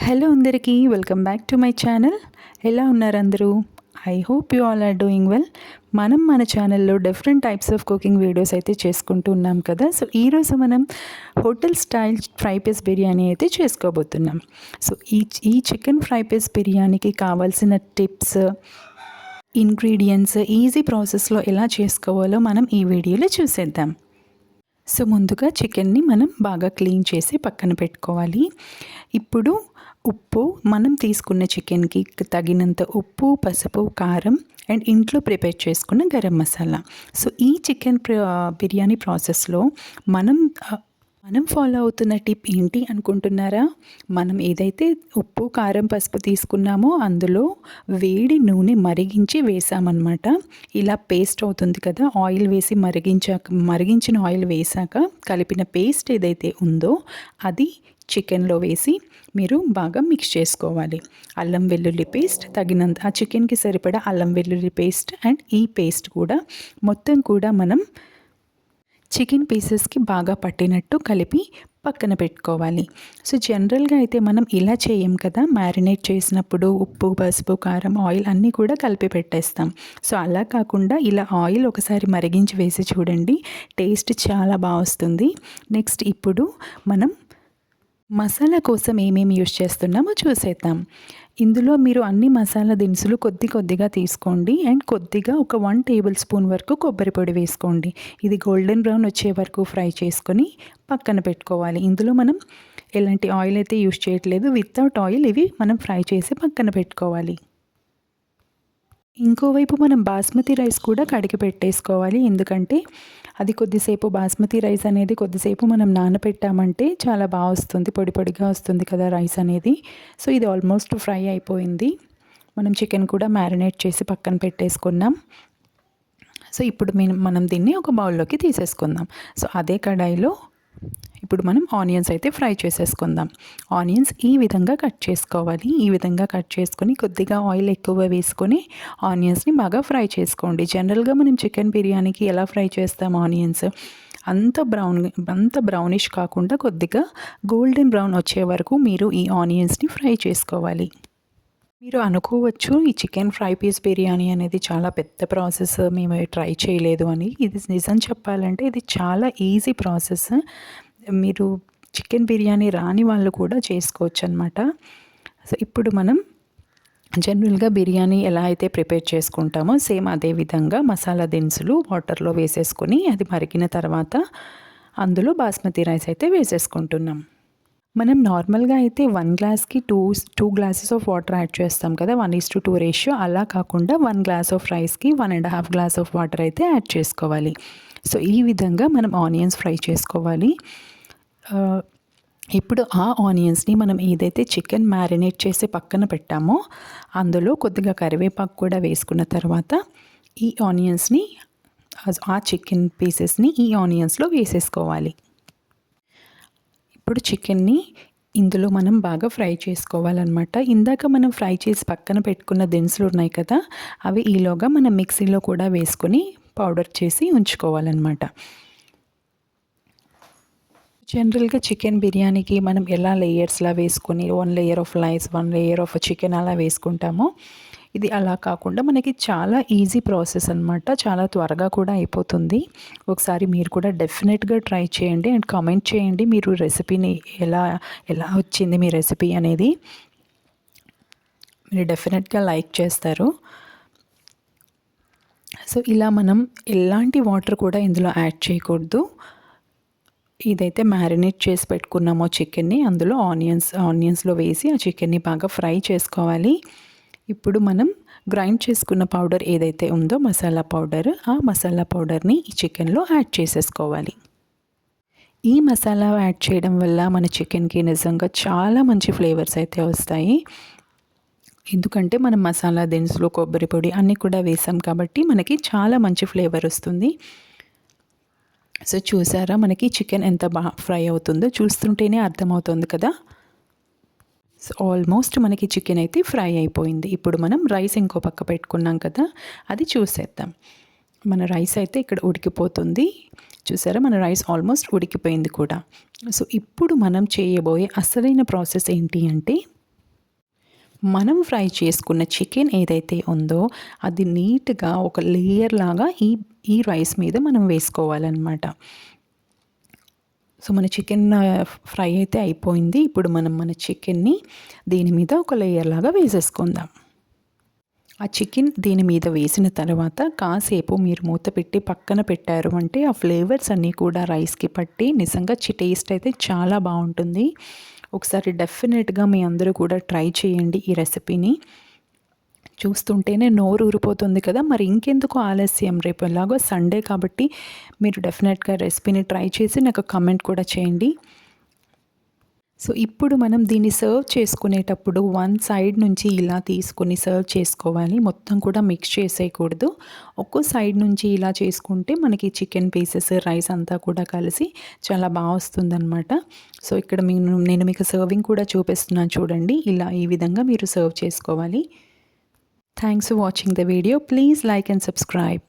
Hello అందరికీ welcome back to my channel. ఎలా ఉన్నారు అందరూ? I hope you all are doing well. మనం మన ఛానల్లో different types of cooking videos అయితే చేసుకుంటూ ఉన్నాం కదా. సో ఈరోజు మనం hotel style fry piece biryani అయితే చేసుకోబోతున్నాం. సో ఈ చికెన్ ఫ్రై పీస్ బిర్యానీకి కావాల్సిన టిప్స్, ఇంగ్రీడియంట్స్, ఈజీ ప్రాసెస్లో ఎలా చేసుకోవాలో మనం ఈ వీడియోలో చూసేద్దాం. సో ముందుగా చికెన్ని మనం బాగా క్లీన్ చేసి పక్కన పెట్టుకోవాలి. ఇప్పుడు ఉప్పు, మనం తీసుకున్న చికెన్కి తగినంత ఉప్పు, పసుపు, కారం అండ్ ఇంట్లో ప్రిపేర్ చేసుకున్న గరం మసాలా. సో ఈ చికెన్ బిర్యానీ ప్రాసెస్లో మనం ఫాలో అవుతున్న టిప్ ఏంటి అనుకుంటున్నారా? మనం ఏదైతే ఉప్పు, కారం, పసుపు తీసుకున్నామో అందులో వేడి నూనె మరిగించి వేసామన్నమాట. ఇలా పేస్ట్ అవుతుంది కదా, ఆయిల్ వేసి మరిగించిన ఆయిల్ వేసాక కలిపిన పేస్ట్ ఏదైతే ఉందో అది చికెన్లో వేసి మీరు బాగా మిక్స్ చేసుకోవాలి. అల్లం వెల్లుల్లి పేస్ట్ తగినంత, ఆ చికెన్కి సరిపడా అల్లం వెల్లుల్లి పేస్ట్ అండ్ ఈ పేస్ట్ కూడా మొత్తం కూడా మనం చికెన్ పీసెస్కి బాగా పట్టినట్టు కలిపి పక్కన పెట్టుకోవాలి. సో జనరల్గా అయితే మనం ఇలా చేయం కదా, మ్యారినేట్ చేసినప్పుడు ఉప్పు, పసుపు, కారం, ఆయిల్ అన్నీ కూడా కలిపి పెట్టేస్తాం. సో అలా కాకుండా ఇలా ఆయిల్ ఒకసారి మరిగించి వేసి చూడండి, టేస్ట్ చాలా బాగా వస్తుంది. నెక్స్ట్ ఇప్పుడు మనం మసాలా కోసం ఏమేమి యూజ్ చేస్తున్నామో చూసేద్దాం. ఇందులో మీరు అన్ని మసాలా దినుసులు కొద్దిగా తీసుకోండి అండ్ కొద్దిగా ఒక 1 టేబుల్ స్పూన్ వరకు కొబ్బరి పొడి వేసుకోండి. ఇది గోల్డెన్ బ్రౌన్ వచ్చే వరకు ఫ్రై చేసుకొని పక్కన పెట్టుకోవాలి. ఇందులో మనం ఎలాంటి ఆయిల్ అయితే యూజ్ చేయట్లేదు, వితౌట్ ఆయిల్ ఇవి మనం ఫ్రై చేసి పక్కన పెట్టుకోవాలి. ఇంకోవైపు మనం బాస్మతి రైస్ కూడా కడిగి పెట్టేసుకోవాలి. ఎందుకంటే అది కొద్దిసేపు బాస్మతి రైస్ అనేది కొద్దిసేపు మనం నానబెట్టామంటే చాలా బాగా వస్తుంది, పొడి పొడిగా వస్తుంది కదా రైస్ అనేది. సో ఇది ఆల్మోస్ట్ ఫ్రై అయిపోయింది. మనం చికెన్ కూడా మ్యారినేట్ చేసి పక్కన పెట్టేసుకున్నాం. సో ఇప్పుడు మనం దీన్ని ఒక బౌల్లోకి తీసేసుకుందాం. సో అదే కడాయిలో ఇప్పుడు మనం ఆనియన్స్ అయితే ఫ్రై చేసేసుకుందాం. ఆనియన్స్ ఈ విధంగా కట్ చేసుకోవాలి. ఈ విధంగా కట్ చేసుకొని కొద్దిగా ఆయిల్ ఎక్కువ వేసుకొని ఆనియన్స్ని బాగా ఫ్రై చేసుకోండి. జనరల్గా మనం చికెన్ బిర్యానీకి ఎలా ఫ్రై చేస్తాం ఆనియన్స్, అంత బ్రౌనిష్ కాకుండా కొద్దిగా గోల్డెన్ బ్రౌన్ వచ్చే వరకు మీరు ఈ ఆనియన్స్ని ఫ్రై చేసుకోవాలి. మీరు అనుకోవచ్చు ఈ చికెన్ ఫ్రై పీస్ బిర్యానీ అనేది చాలా పెద్ద ప్రాసెస్, మేము ట్రై చేయలేదు అని. ఇది నిజం చెప్పాలంటే ఇది చాలా ఈజీ ప్రాసెస్. మీరు చికెన్ బిర్యానీ రాని వాళ్ళు కూడా చేసుకోవచ్చు అనమాట. సో ఇప్పుడు మనం జనరల్గా బిర్యానీ ఎలా అయితే ప్రిపేర్ చేసుకుంటామో సేమ్ అదే విధంగా మసాలా దినుసులు వాటర్లో వేసేసుకొని అది మరిగిన తర్వాత అందులో బాస్మతి రైస్ అయితే వేసేసుకుంటున్నాం. మనం నార్మల్గా అయితే 1 గ్లాస్కి 2 గ్లాసెస్ ఆఫ్ వాటర్ యాడ్ చేస్తాం కదా, 1:2 రేషియో. అలా కాకుండా 1 గ్లాస్ ఆఫ్ రైస్కి 1.5 గ్లాస్ ఆఫ్ వాటర్ అయితే యాడ్ చేసుకోవాలి. సో ఈ విధంగా మనం ఆనియన్స్ ఫ్రై చేసుకోవాలి. ఇప్పుడు ఆ ఆనియన్స్ని మనం ఏదైతే చికెన్ మ్యారినేట్ చేసి పక్కన పెట్టామో అందులో కొద్దిగా కరివేపాకు కూడా వేసుకున్న తర్వాత ఈ ఆనియన్స్ని, ఆ చికెన్ పీసెస్ని ఈ ఆనియన్స్లో వేసేసుకోవాలి. ఇప్పుడు చికెన్ని ఇందులో మనం బాగా ఫ్రై చేసుకోవాలన్నమాట. ఇందాక మనం ఫ్రై చేసి పక్కన పెట్టుకున్న దినుసులు ఉన్నాయి కదా, అవి ఈలోగా మనం మిక్సీలో కూడా వేసుకొని పౌడర్ చేసి ఉంచుకోవాలన్నమాట. జనరల్గా చికెన్ బిర్యానీకి మనం ఎలా లేయర్స్లా వేసుకొని 1 layer of rice, 1 layer of chicken అలా వేసుకుంటామో ఇది అలా కాకుండా మనకి చాలా ఈజీ ప్రాసెస్ అనమాట. చాలా త్వరగా కూడా అయిపోతుంది. ఒకసారి మీరు కూడా డెఫినెట్గా ట్రై చేయండి అండ్ కామెంట్ చేయండి మీరు రెసిపీని ఎలా వచ్చింది మీ రెసిపీ అనేది. మీరు డెఫినెట్గా లైక్ చేస్తారు. సో ఇలా మనం ఎలాంటి వాటర్ కూడా ఇందులో యాడ్ చేయకూడదు. ఇదైతే మ్యారినేట్ చేసి పెట్టుకున్నామో చికెన్ని అందులో ఆనియన్స్లో వేసి ఆ చికెన్ని బాగా ఫ్రై చేసుకోవాలి. ఇప్పుడు మనం గ్రైండ్ చేసుకున్న పౌడర్ ఏదైతే ఉందో మసాలా పౌడర్, ఆ మసాలా పౌడర్ని ఈ చికెన్లో యాడ్ చేసేసుకోవాలి. ఈ మసాలా యాడ్ చేయడం వల్ల మన చికెన్కి నిజంగా చాలా మంచి ఫ్లేవర్స్ అయితే వస్తాయి. ఎందుకంటే మనం మసాలా దినుసులు, కొబ్బరి పొడి అన్నీ కూడా వేసాం కాబట్టి మనకి చాలా మంచి ఫ్లేవర్ వస్తుంది. సో చూసారా మనకి చికెన్ ఎంత బాగా ఫ్రై అవుతుందో, చూస్తుంటేనే అర్థమవుతుంది కదా. సో ఆల్మోస్ట్ మనకి చికెన్ అయితే ఫ్రై అయిపోయింది. ఇప్పుడు మనం రైస్ ఇంకో పక్క పెట్టుకున్నాం కదా, అది చూసేద్దాం. మన రైస్ అయితే ఇక్కడ ఉడికిపోతుంది. చూసారా మన రైస్ ఆల్మోస్ట్ ఉడికిపోయింది కూడా. సో ఇప్పుడు మనం చేయబోయే అసలైన ప్రాసెస్ ఏంటి అంటే మనం ఫ్రై చేసుకున్న చికెన్ ఏదైతే ఉందో అది నీట్గా ఒక లేయర్ లాగా ఈ రైస్ మీద మనం వేసుకోవాలన్నమాట. సో మన చికెన్ ఫ్రై అయితే అయిపోయింది. ఇప్పుడు మనం మన చికెన్ని దీని మీద ఒక లేయర్ లాగా వేసేసుకుందాం. ఆ చికెన్ దీని మీద వేసిన తర్వాత కాసేపు మీరు మూత పెట్టి పక్కన పెట్టారు అంటే ఆ ఫ్లేవర్స్ అన్నీ కూడా రైస్కి పట్టి నిజంగా టేస్ట్ అయితే చాలా బాగుంటుంది. ఒకసారి డెఫినెట్గా మీ అందరూ కూడా ట్రై చేయండి ఈ రెసిపీని. చూస్తుంటేనే నోరు ఊరిపోతుంది కదా, మరి ఇంకెందుకు ఆలస్యం, రేపు ఎలాగో సండే కాబట్టి మీరు డెఫినెట్గా రెసిపీని ట్రై చేసి నాకు కమెంట్ కూడా చేయండి. సో ఇప్పుడు మనం దీన్ని సర్వ్ చేసుకునేటప్పుడు వన్ సైడ్ నుంచి ఇలా తీసుకొని సర్వ్ చేసుకోవాలి. మొత్తం కూడా మిక్స్ చేసేయకూడదు. ఒక్కో సైడ్ నుంచి ఇలా చేసుకుంటే మనకి చికెన్ పీసెస్ రైస్ అంతా కూడా కలిసి చాలా బాగా వస్తుందన్నమాట. సో ఇక్కడ నేను మీకు సర్వింగ్ కూడా చూపిస్తున్నాను చూడండి. ఇలా ఈ విధంగా మీరు సర్వ్ చేసుకోవాలి. Thanks for watching the video. Please like and subscribe.